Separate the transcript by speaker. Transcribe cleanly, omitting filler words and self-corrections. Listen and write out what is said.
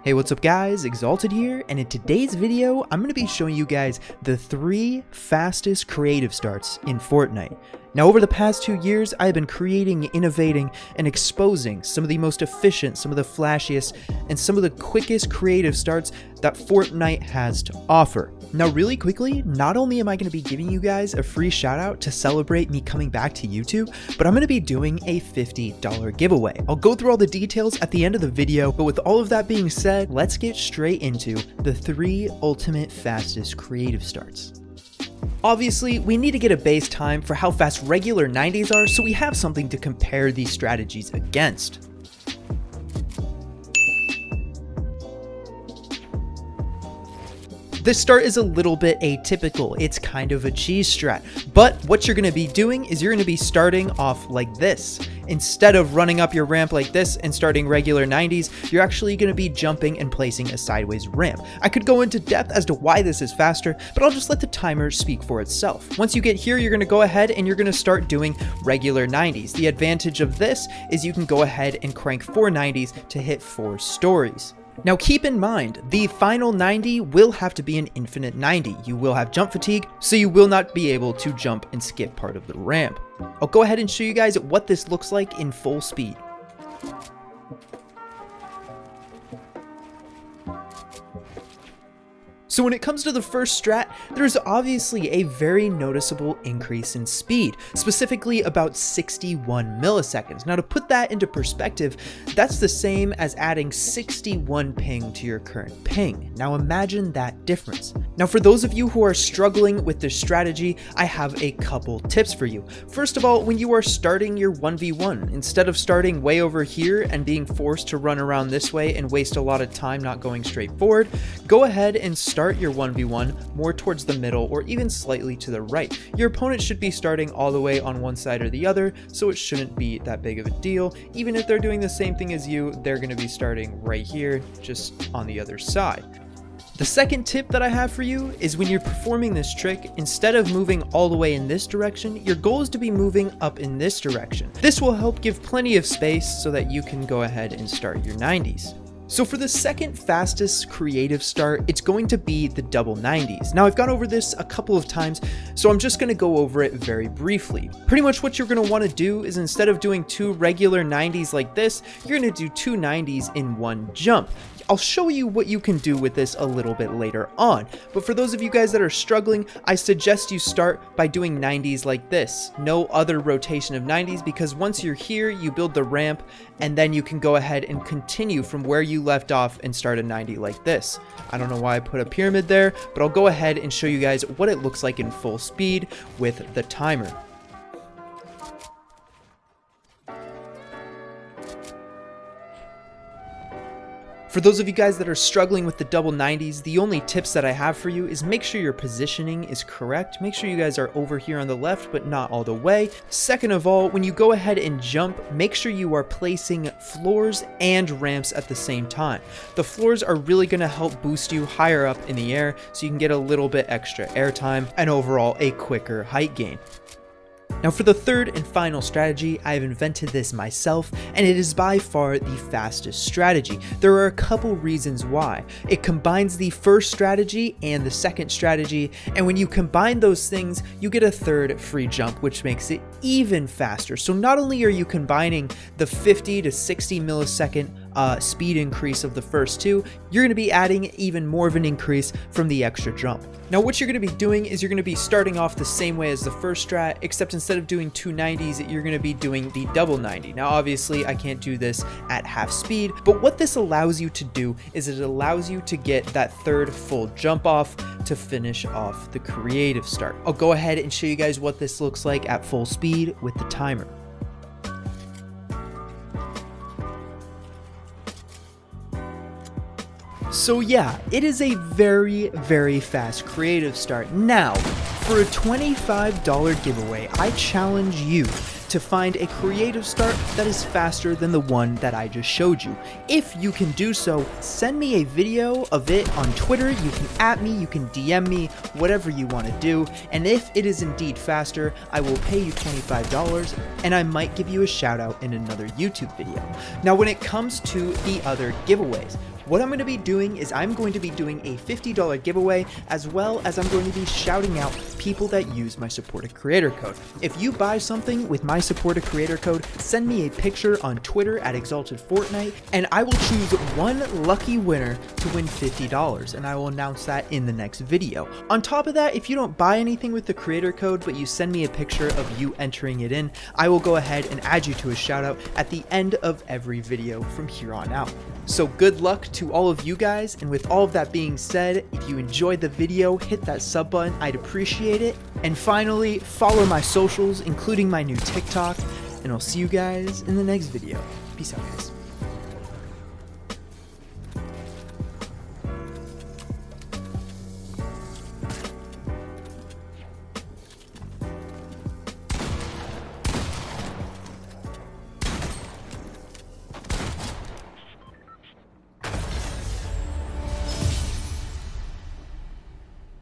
Speaker 1: Hey, what's up guys, Exalted here, and in today's video, I'm going to be showing you guys the 3 fastest creative starts in Fortnite. Now over the past 2 years, I've been creating, innovating, and exposing some of the most efficient, some of the flashiest, and some of the quickest creative starts that Fortnite has to offer. Now really quickly, not only am I going to be giving you guys a free shout out to celebrate me coming back to YouTube, but I'm going to be doing a $50 giveaway. I'll go through all the details at the end of the video, but with all of that being said, let's get straight into the 3 ultimate fastest creative starts. Obviously, we need to get a base time for how fast regular 90s are, so we have something to compare these strategies against. This start is a little bit atypical, it's kind of a cheese strat, but what you're going to be doing is you're going to be starting off like this. Instead of running up your ramp like this and starting regular 90s, you're actually going to be jumping and placing a sideways ramp. I could go into depth as to why this is faster, but I'll just let the timer speak for itself. Once you get here, you're going to go ahead and you're going to start doing regular 90s. The advantage of this is you can go ahead and crank 4 90s to hit 4 stories. Now keep in mind, the final 90 will have to be an infinite 90. You will have jump fatigue, so you will not be able to jump and skip part of the ramp. I'll go ahead and show you guys what this looks like in full speed. So when it comes to the first strat, there's obviously a very noticeable increase in speed, specifically about 61 milliseconds. Now to put that into perspective, that's the same as adding 61 ping to your current ping. Now imagine that difference. Now for those of you who are struggling with this strategy, I have a couple tips for you. First of all, when you are starting your 1v1, instead of starting way over here and being forced to run around this way and waste a lot of time not going straight forward, go ahead and start your 1v1 more towards the middle or even slightly to the right. Your opponent should be starting all the way on one side or the other, so it shouldn't be that big of a deal. Even if they're doing the same thing as you, they're going to be starting right here, just on the other side. The second tip that I have for you is when you're performing this trick, instead of moving all the way in this direction, your goal is to be moving up in this direction. This will help give plenty of space so that you can go ahead and start your 90s. So for the second fastest creative start, it's going to be the double 90s. Now I've gone over this a couple of times, so I'm just going to go over it very briefly. Pretty much what you're going to want to do is instead of doing 2 regular 90s like this, you're going to do 2 90s in one jump. I'll show you what you can do with this a little bit later on, but for those of you guys that are struggling, I suggest you start by doing 90s like this. No other rotation of 90s, because once you're here, you build the ramp, and then you can go ahead and continue from where you left off and start a 90 like this. I don't know why I put a pyramid there, but I'll go ahead and show you guys what it looks like in full speed with the timer. For those of you guys that are struggling with the double 90s, the only tips that I have for you is make sure your positioning is correct. Make sure you guys are over here on the left, but not all the way. Second of all, when you go ahead and jump, make sure you are placing floors and ramps at the same time. The floors are really going to help boost you higher up in the air, so you can get a little bit extra airtime and overall a quicker height gain. Now for the third and final strategy, I've invented this myself, and it is by far the fastest strategy. There are a couple reasons why. It combines the first strategy and the second strategy, and when you combine those things, you get a third free jump, which makes it even faster. So not only are you combining the 50 to 60 millisecond speed increase of the first 2, you're going to be adding even more of an increase from the extra jump. Now what you're going to be doing is you're going to be starting off the same way as the first strat, except instead of doing 2 90s, you're going to be doing the double 90. Now obviously I can't do this at half speed, but what this allows you to do is it allows you to get that third full jump off to finish off the creative start. I'll go ahead and show you guys what this looks like at full speed with the timer. So yeah, it is a very, very fast creative start. Now, for a $25 giveaway, I challenge you to find a creative start that is faster than the one that I just showed you. If you can do so, send me a video of it on Twitter. You can @ me, you can DM me, whatever you want to do. And if it is indeed faster, I will pay you $25 and I might give you a shout out in another YouTube video. Now, when it comes to the other giveaways, What I'm going to be doing is I'm going to be doing a $50 giveaway, as well as I'm going to be shouting out people that use my Support a Creator code. If you buy something with my Support a Creator code, send me a picture on Twitter at ExaltedFortnite, and I will choose one lucky winner to win $50, and I will announce that in the next video. On top of that, if you don't buy anything with the creator code, but you send me a picture of you entering it in, I will go ahead and add you to a shout out at the end of every video from here on out. So good luck to all of you guys, and with all of that being said, if you enjoyed the video, hit that sub button, I'd appreciate it. And finally, follow my socials, including my new TikTok, and I'll see you guys in the next video. Peace out, guys.